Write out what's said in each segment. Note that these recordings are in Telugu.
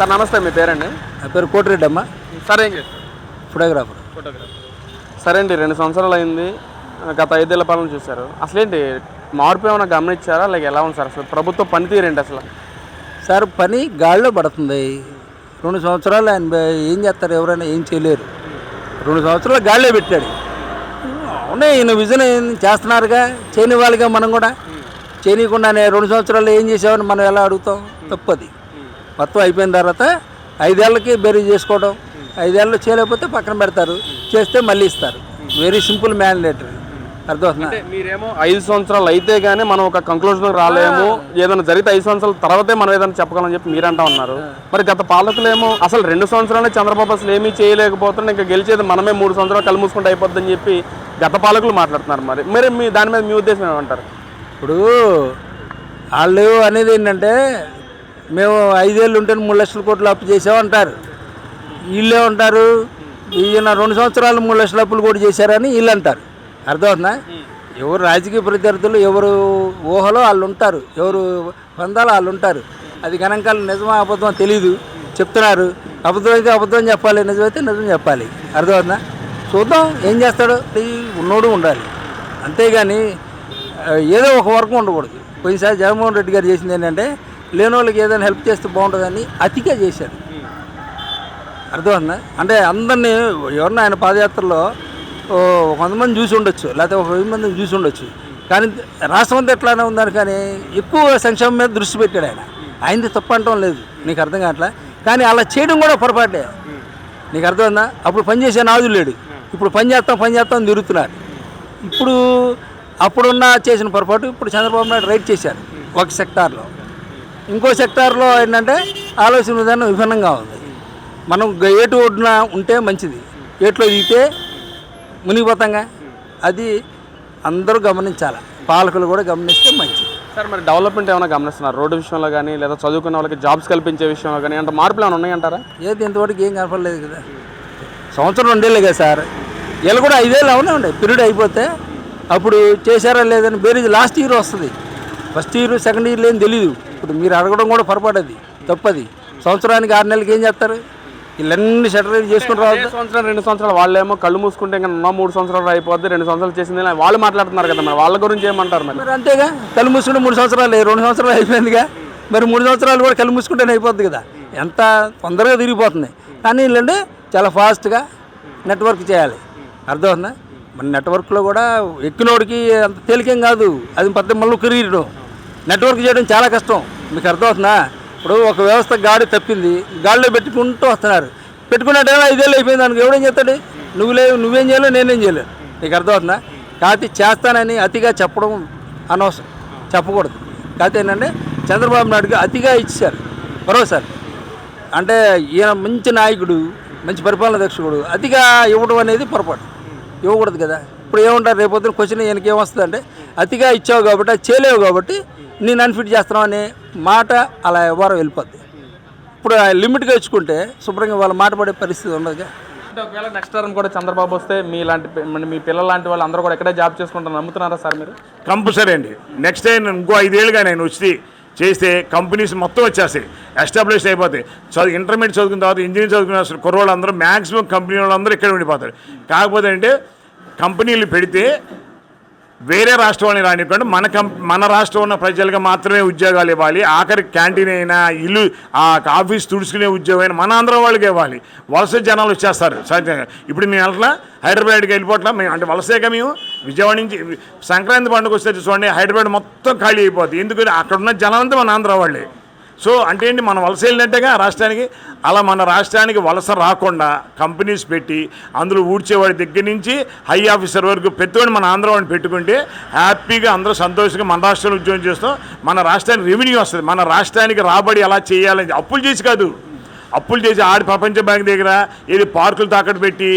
సార్ నమస్తే, మీ పేరండి? నా పేరు కోటిరెడ్డి అమ్మ. సార్ ఏం చేస్తారు? ఫోటోగ్రాఫర్. సరే అండి, 2 సంవత్సరాలు అయింది. గత 5 ఏళ్ల పాలన చూశారు. అసలేంటి మార్పు ఏమైనా గమనించారా? లైక్ ఎలా ఉంది సార్ అసలు ప్రభుత్వ పనితీరు ఏంటి అసలు? సార్ పని గాడిలో పడుతుంది. 2 సంవత్సరాలు ఆయన ఏం చేస్తారు? ఎవరైనా ఏం చేయలేరు. 2 సంవత్సరాలు గాడిలో పెట్టాడు. అవునే, ఈయన విజన్ చేస్తున్నారుగా, చేయని వాళ్ళుగా. మనం కూడా చేయనీయకుండానే 2 సంవత్సరాలు ఏం చేసామని మనం ఎలా అడుగుతాం? తప్పది. మొత్తం అయిపోయిన తర్వాత 5 ఏళ్ళకి బెరీ చేసుకోవడం. 5 ఏళ్ళు చేయలేకపోతే పక్కన పెడతారు, చేస్తే మళ్ళీ ఇస్తారు. Very simple mandatory. అర్థమవుతుందా? అంటే మీరేమో 5 సంవత్సరాలు అయితే కానీ మనం ఒక కంక్లూజన్కి రాలేము, ఏదైనా జరిగితే 5 సంవత్సరాల తర్వాతే మనం ఏదైనా చెప్పగలని చెప్పి మీరంటా ఉన్నారు. మరి గత పాలకులేమో అసలు 2 సంవత్సరాలే చంద్రబాబు అసలు ఏమీ చేయలేకపోతున్నా, ఇంకా గెలిచేది మనమే 3 సంవత్సరాలు కళ్ళు మూసుకుంటే అయిపోద్దని చెప్పి గత పాలకులు మాట్లాడుతున్నారు. మరి మీ దాని మీద మీ ఉద్దేశం ఏమంటారు? ఇప్పుడు వాళ్ళు అనేది ఏంటంటే, మేము 5 ఏళ్ళు ఉంటే 3 లక్షల కోట్లు అప్పు చేసామంటారు. వీళ్ళే ఉంటారు, ఈయన 2 సంవత్సరాలు 3 లక్షల అప్పులు కూడా చేశారని వీళ్ళు అంటారు. అర్థమవుతుందా? ఎవరు రాజకీయ ప్రత్యర్థులు ఎవరు ఊహలో వాళ్ళు ఉంటారు, ఎవరు పొందాలో వాళ్ళు ఉంటారు. అది గణాంకాలు నిజమా అబద్ధమా తెలీదు, చెప్తున్నారు. అబద్ధం అయితే అబద్ధం చెప్పాలి, నిజమైతే నిజం చెప్పాలి. అర్థమవుతుందా? చూద్దాం ఏం చేస్తాడో. ఉన్నోడు ఉండాలి, అంతేగాని ఏదో ఒక వర్గం ఉండకూడదు. పోయినసారి జగన్మోహన్ రెడ్డి గారు చేసింది ఏంటంటే, లేని వాళ్ళకి ఏదైనా హెల్ప్ చేస్తే బాగుంటుందని అతిగా చేశాడు. అర్థమవుతుందా? అంటే అందరినీ ఎవరన్నా ఆయన పాదయాత్రలో 100 మంది చూసి ఉండొచ్చు, లేకపోతే 1000 మందిని చూసి ఉండొచ్చు. కానీ రాష్ట్రం అంతా ఎట్లానే ఉందని, కానీ ఎక్కువ సంక్షేమం మీద దృష్టి పెట్టాడు ఆయన. ఆయనది తప్పు అంటం లేదు, నీకు అర్థం కావట్లా. కానీ అలా చేయడం కూడా పొరపాటే. నీకు అర్థమైందా? అప్పుడు పనిచేసే నాదులు లేడు, ఇప్పుడు పని చేస్తాం తిరుగుతున్నాడు. ఇప్పుడు అప్పుడున్న చేసిన పొరపాటు ఇప్పుడు చంద్రబాబు నాయుడు రైట్ చేశారు ఒక సెక్టార్లో. ఇంకో సెక్టార్లో ఏంటంటే ఆలోచన విధానం విభిన్నంగా ఉంది. మనం ఏటు ఒడ్డున ఉంటే మంచిది, ఏట్లో దిగితే మునిగిపోతాంగా. అది అందరూ గమనించాలి, పాలకులు కూడా గమనిస్తే మంచిది. సార్ మరి డెవలప్మెంట్ ఏమైనా గమనిస్తున్నారు? రోడ్డు విషయంలో కానీ, లేదా చదువుకున్న వాళ్ళకి జాబ్స్ కల్పించే విషయంలో కానీ అంటే మార్పులు ఏమైనా ఉన్నాయంటారా? ఏది ఇంతవరకు ఏం కనపడలేదు కదా. సంవత్సరం 2 ఏళ్ళే కదా సార్. వీళ్ళు కూడా 5 ఏళ్ళు అవునే ఉండే పీరియడ్ అయిపోతే అప్పుడు చేశారా లేదని బేరీజ్ లాస్ట్ ఇయర్ వస్తుంది. ఫస్ట్ ఇయర్ సెకండ్ ఇయర్ లేని తెలీదు. ఇప్పుడు మీరు అడగడం కూడా పొరపాటు, తప్పది. సంవత్సరానికి 6 నెలలకి ఏం చేస్తారు? వీళ్ళన్నీ సెటిల్ చేసుకుని రావాలి. 1 సంవత్సరం 2 సంవత్సరాలు వాళ్ళేమో కళ్ళు మూసుకుంటే ఇంకా 3 సంవత్సరాలు అయిపోద్ది, 2 సంవత్సరాలు చేసింది వాళ్ళు మాట్లాడుతున్నారు కదా. మరి వాళ్ళ గురించి ఏమంటారు? మరి అంతేగా, కళ్ళు మూసుకుంటే 3 సంవత్సరాలు 2 సంవత్సరాలు అయిపోయిందిగా. మరి 3 సంవత్సరాలు కూడా కళ్ళు మూసుకుంటేనే అయిపోద్ది కదా. ఎంత తొందరగా తిరిగిపోతుంది. కానీ వీళ్ళంటే చాలా ఫాస్ట్గా నెట్వర్క్ చేయాలి. అర్థమవుతుందా? మన నెట్వర్క్లో కూడా ఎక్కినోడికి అంత తేలికేం కాదు. అది పెద్ద మళ్ళీ కెరీర్. నెట్వర్క్ చేయడం చాలా కష్టం. మీకు అర్థమవుతుందా? ఇప్పుడు ఒక వ్యవస్థ గాడి తప్పింది, గాడిలో పెట్టుకుంటూ వస్తున్నారు. పెట్టుకున్నట్టేమో 5 ఏళ్ళు అయిపోయింది, దానికి ఎవడేం చేస్తాడు? నువ్వేం చేయలేవు, నేనేం చేయలేను. నీకు అర్థమవుతుందా? కాబట్టి చేస్తానని అతిగా చెప్పడం అనవసరం, చెప్పకూడదు. కాకపోతే ఏంటంటే చంద్రబాబు నాయుడుకి అతిగా ఇచ్చారు మరోసారి. అంటే ఈయన మంచి నాయకుడు, మంచి పరిపాలన దక్షకుడు, అతిగా ఇవ్వడం అనేది పొరపాటు. ఇవ్వకూడదు కదా. ఇప్పుడు ఏమంటారు? రేపొద్దున క్వశ్చన్ ఈయనకి ఏమొస్తుంది అంటే, అతిగా ఇచ్చావు కాబట్టి, అది చేయలేవు కాబట్టి నేను అన్ఫిట్ చేస్తున్నావు అనే మాట అలా ఎవరో వెళ్ళిపోద్ది. ఇప్పుడు లిమిట్గా ఇచ్చుకుంటే శుభ్రంగా వాళ్ళ మాట పడే పరిస్థితి ఉండదుగా. అంటే ఒకవేళ నెక్స్ట్ టర్మ్ కూడా చంద్రబాబు వస్తే మీ పిల్లల లాంటి వాళ్ళు అందరూ కూడా ఎక్కడే జాబ్ చేసుకుంటారు నమ్ముతున్నారా సార్ మీరు? కంపల్సరీ అండి. నెక్స్ట్ టైం ఇంకో 5 ఏళ్ళుగా నేను వచ్చి చేస్తే కంపెనీస్ మొత్తం వచ్చేస్తాయి, ఎస్టాబ్లిష్ అయిపోతాయి. ఇంటర్మీడియట్ చదువుకున్న తర్వాత ఇంజనీరింగ్ చదువుకున్న కుర్రోళ్ళు అందరూ మ్యాక్సిమం కంపెనీ వాళ్ళందరూ ఇక్కడ ఉండిపోతారు. కాకపోతే అంటే కంపెనీలు పెడితే వేరే రాష్ట్రాన్ని రానివ్వకుండా మన రాష్ట్రం ఉన్న ప్రజలుగా మాత్రమే ఉద్యోగాలు ఇవ్వాలి. ఆఖరి క్యాంటీన్ అయినా, ఇల్లు ఆఫీస్ తుడుచుకునే ఉద్యోగం అయినా మన ఆంధ్ర వాళ్ళకి ఇవ్వాలి. వలస జనాలు వచ్చేస్తారు. ఇప్పుడు మేము వెళ్ళట్లా, హైదరాబాద్కి వెళ్ళిపోవట్లా. మేము అంటే వలసేగా మేము విజయవాడ నుంచి సంక్రాంతి పండుగ వస్తే చూడండి, హైదరాబాద్ మొత్తం ఖాళీ అయిపోతుంది. ఎందుకంటే అక్కడ ఉన్న జనం అంతా మన ఆంధ్ర వాళ్ళే. సో అంటే ఏంటి, మనం వలస వెళ్ళినట్టుగా రాష్ట్రానికి. అలా మన రాష్ట్రానికి వలస రాకుండా కంపెనీస్ పెట్టి అందులో ఊడ్చేవాడి దగ్గర నుంచి హై ఆఫీసర్ వరకు పెట్టుకొని మన ఆంధ్ర వాడిని పెట్టుకుంటే హ్యాపీగా అందరూ సంతోషంగా మన రాష్ట్రంలో ఉద్యోగం చేస్తాం. మన రాష్ట్రానికి రెవెన్యూ వస్తుంది. మన రాష్ట్రానికి రాబడి ఎలా చేయాలని అప్పులు చేసి కాదు, అప్పులు చేసి ప్రపంచ బ్యాంక్ దగ్గర ఏది పార్కులు తాకట్టు పెట్టి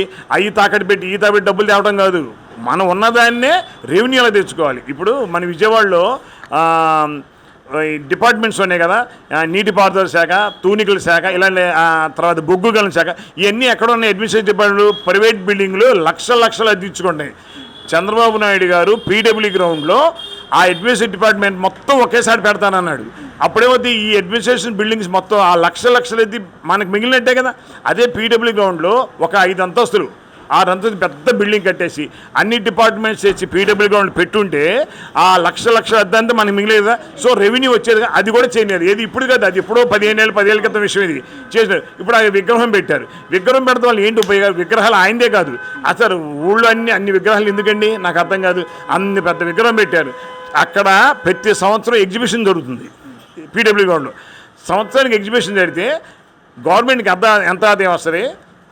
ఈ తాకట్టు డబ్బులు తేవడం కాదు. మనం ఉన్నదాన్నే రెవెన్యూ ఎలా తెచ్చుకోవాలి. ఇప్పుడు మన విజయవాడలో డిపార్ట్మెంట్స్ ఉన్నాయి కదా, నీటిపారుదల శాఖ, తూనికల శాఖ, ఇలాంటి తర్వాత బొగ్గు గనుల శాఖ, ఇవన్నీ ఎక్కడ ఉన్నాయి? అడ్మినిస్ట్రేటివ్ డిపార్ట్మెంట్లు, ప్రైవేట్ బిల్డింగ్లు లక్షలు అద్దె ఇచ్చుకుంటాయి. చంద్రబాబు నాయుడు గారు పీడబ్ల్యూ గ్రౌండ్లో ఆ అడ్మినిస్ట్రేషన్ డిపార్ట్మెంట్ మొత్తం ఒకేసారి పెడతానన్నాడు. అప్పుడేమవుతుంది, ఈ అడ్మినిస్ట్రేషన్ బిల్డింగ్స్ మొత్తం ఆ లక్షలు ఎత్తి మనకు మిగిలినట్టే కదా. అదే పీడబ్ల్యూ గ్రౌండ్లో ఒక 5 అంతస్తులు 6 అంతస్తులు పెద్ద బిల్డింగ్ కట్టేసి అన్ని డిపార్ట్మెంట్స్ చేసి పీడబ్ల్యూ గ్రౌండ్ పెట్టుంటే ఆ లక్షల అద్దంతా మనకి మిగిలేదు కదా. సో రెవెన్యూ వచ్చేది, అది కూడా చేయలేదు. ఏది ఇప్పుడు కదా, అది ఎప్పుడో 10 ఏళ్ళ క్రితం విషయం ఇది చేసినారు. ఇప్పుడు ఆ విగ్రహం పెట్టారు. విగ్రహం పెడతాం వల్ల ఏంటి ఉపయోగాలు? విగ్రహాలు ఆయనదే కాదు, అసలు ఊళ్ళో అన్ని విగ్రహాలు ఎందుకండి నాకు అర్థం కాదు. అన్ని పెద్ద విగ్రహం పెట్టారు. అక్కడ ప్రతి సంవత్సరం ఎగ్జిబిషన్ జరుగుతుంది పీడబ్ల్యూ గ్రౌండ్లో. సంవత్సరానికి ఎగ్జిబిషన్ జరిగితే గవర్నమెంట్కి ఎంత ఆదాయం వస్తుంది?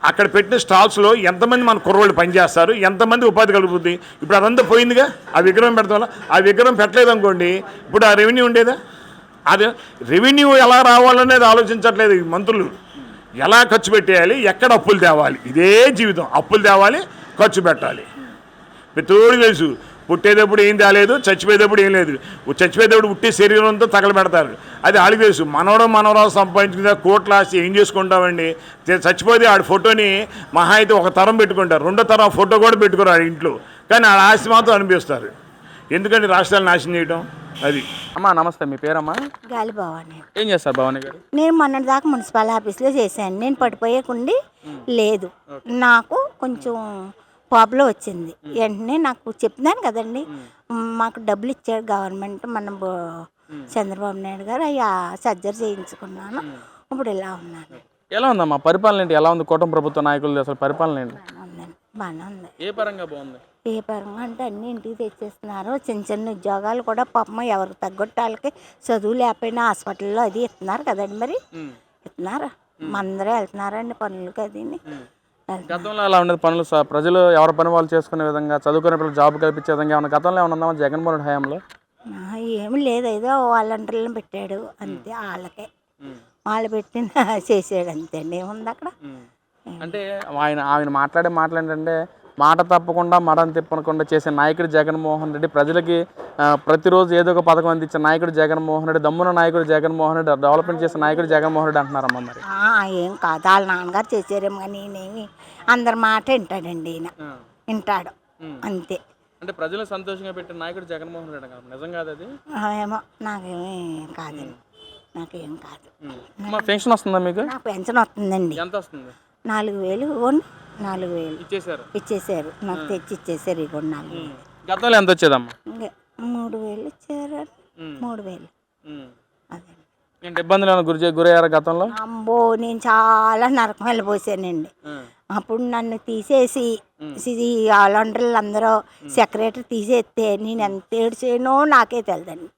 అక్కడ పెట్టిన స్టాల్స్లో ఎంతమంది మన కుర్రోళ్ళు పనిచేస్తారు, ఎంతమంది ఉపాధి కలుగుతుంది? ఇప్పుడు అదంతా పోయిందిగా ఆ విగ్రహం పెడతాం వల్ల. ఆ విగ్రహం పెట్టలేదు అనుకోండి, ఇప్పుడు ఆ రెవెన్యూ ఉండేదా? అదే రెవెన్యూ ఎలా రావాలనేది ఆలోచించట్లేదు ఈ మంత్రులు. ఎలా ఖర్చు పెట్టేయాలి, ఎక్కడ అప్పులు తేవాలి, ఇదే జీవితం. అప్పులు తేవాలి, ఖర్చు పెట్టాలి. ప్రతిరోజు తెలుసు, పుట్టేటప్పుడు ఏం తేలేదు, చచ్చిపోయేటప్పుడు ఏం లేదు. చచ్చిపోయేటప్పుడు ఉట్టే శరీరంతో తగలబెడతారు. అది వాళ్ళకి తెలుసు. మనవరాలు సంపాదించుకునే కోట్ల ఆస్తి ఏం చేసుకుంటామండి? చచ్చిపోతే ఆడి ఫోటోని మహా అయితే ఒక తరం పెట్టుకుంటారు, 2వ తరం ఫోటో కూడా పెట్టుకోరు ఆడి ఇంట్లో. కానీ ఆ ఆస్తి మాత్రం అనిపిస్తారు. ఎందుకంటే రాష్ట్రాలు నాశనం చేయడం అది. అమ్మా నమస్తే, మీ పేరమ్మా? గాలి భవాని. ఏం చేస్తారు భవానీ గారు? నేను మొన్నటిదాకా మున్సిపల్ ఆఫీస్లో చేశాను. నేను పడిపోయేకుండి లేదు, నాకు కొంచెం ప్రాబ్లం వచ్చింది. వెంటనే నాకు చెప్తున్నాను కదండి, మాకు డబ్బులు ఇచ్చాడు గవర్నమెంట్, చంద్రబాబు నాయుడు గారు. అవి సర్జరీ చేయించుకున్నాను. ఇప్పుడు ఇలా ఉన్నాను. ఎలా ఉందమ్మా పరిపాలన ఏంటి? ఎలా ఉంది కూటమి ప్రభుత్వ నాయకులు అసలు పరిపాలన ఏంటి? బాగానే ఉంది. ఏ పరంగా బాగుంది? ఏ పరంగా అంటే అన్ని ఇంటికి తెచ్చేస్తున్నారు. చిన్న ఉద్యోగాలు కూడా పాపం ఎవరికి తగ్గొట్టు వాళ్ళకి చదువు లేకపోయినా హాస్పిటల్లో అది ఇస్తున్నారు కదండి. మరి ఇస్తున్నారు, అందరూ వెళ్తున్నారండి పనులకి. అది గతంలో అలా ఉండేది పనులు ప్రజలు ఎవరి పని వాళ్ళు చేసుకునే విధంగా, చదువుకునే పిల్లలు జాబ్ కల్పించే విధంగా ఏమన్నా గతంలో ఏమన్నా ఉందామా జగన్మోహన్ రెడ్డి హయాంలో? ఏమి లేదు, ఏదో వాలంటీర్లను పెట్టాడు అంతే. వాళ్ళకే వాళ్ళు పెట్టిన చేసాడు అంతే అండి. ఏముంది అక్కడ? అంటే ఆయన మాట్లాడే మాటలు ఏంటంటే, మాట తప్పకుండా మడం తిప్పకుండా చేసే నాయకుడు జగన్మోహన్ రెడ్డి, ప్రజలకి ప్రతిరోజు ఏదో ఒక పథకం అందించే నాయకుడు జగన్మోహన్ రెడ్డి, దమ్మున నాయకుడు జగన్మోహన్ రెడ్డి, డెవలప్మెంట్ చేసే నాయకుడు జగన్మోహన్ రెడ్డి అంటున్నారమ్మా. మరి ఏం కాదు, వాళ్ళ నాన్నగారు చేసారేమో కానీ ఈయనేమి అందరి మాట వింటాడండి. ఈయన వింటాడు అంతే. అంటే ప్రజలు సంతోషంగా పెట్టిన నాయకుడు జగన్మోహన్ రెడ్డి కాదు, నిజం కాదు అది? ఏమో నాకేమీ కాదండి, నాకేం కాదు. పెన్షన్ వస్తుందా మీకు? నాకు పెన్షన్ వస్తుందండి. ఎంత వస్తుంది? 4,000 4,000 ఇచ్చేసారు నాకు, తెచ్చి ఇచ్చేసారు. ఇక 4,000. గతంలో ఎంత వచ్చేదమ్మా? 3,000 ఇచ్చారు. 3,000 అదే. ఏంటి ఇబ్బందులు ఏమైనా గురయ్యారా గతంలో? అమ్మో, నేను చాలా నరకం వెళ్ళిపోసానండి. అప్పుడు నన్ను తీసేసి వాలంటీర్లు అందరూ సెక్రటరీ తీసేస్తే నేను ఎంత ఏడ్చానో నాకే తెలియదండి.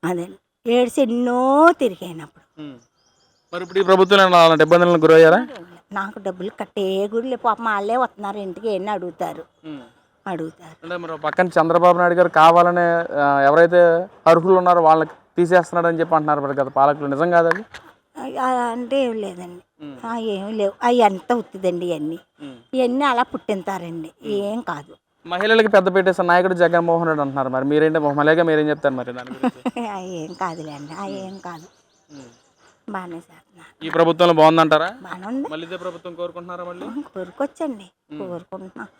అదండి, ఏడ్చి ఎన్నో తిరిగానప్పుడు. మరి ఇప్పుడు ఈ ప్రభుత్వం అలాంటి ఇబ్బందులను గురయ్యారా? నాకు డబ్బులు కట్టే గుడి పాపం వాళ్ళే వస్తున్నారు ఇంటికి, ఎన్ని అడుగుతారు. అంటే మరి పక్కన చంద్రబాబు నాయుడు గారు కావాలనే ఎవరైతే అర్హులు ఉన్నారో వాళ్ళకి తీసేస్తున్నాడు అని చెప్పి అంటున్నారు మరి గత పాలకులు, నిజం కాదండి? అంటే ఏం లేదండి, ఏమి లేవు. అవి ఎంత ఉత్తిదండి, ఇవన్నీ అలా పుట్టింతారండి, ఏం కాదు. మహిళలకి పెద్ద పెట్టేసిన నాయకుడు జగన్మోహన్ రెడ్డి అంటున్నారు. మరి మీరేంటి మహిళగా మీరేం చెప్తారు మరి దాని గురించి? ఏం కాదులేండి, ఏం కాదు, బాగానే చేస్తున్నారు. ఈ ప్రభుత్వంలో బాగుందంటారా? బాగానే ఉంది. మళ్ళీ ఇదే ప్రభుత్వం కోరుకుంటున్నారా? మళ్ళీ కోరుకోవచ్చండి, కోరుకుంటున్నాం.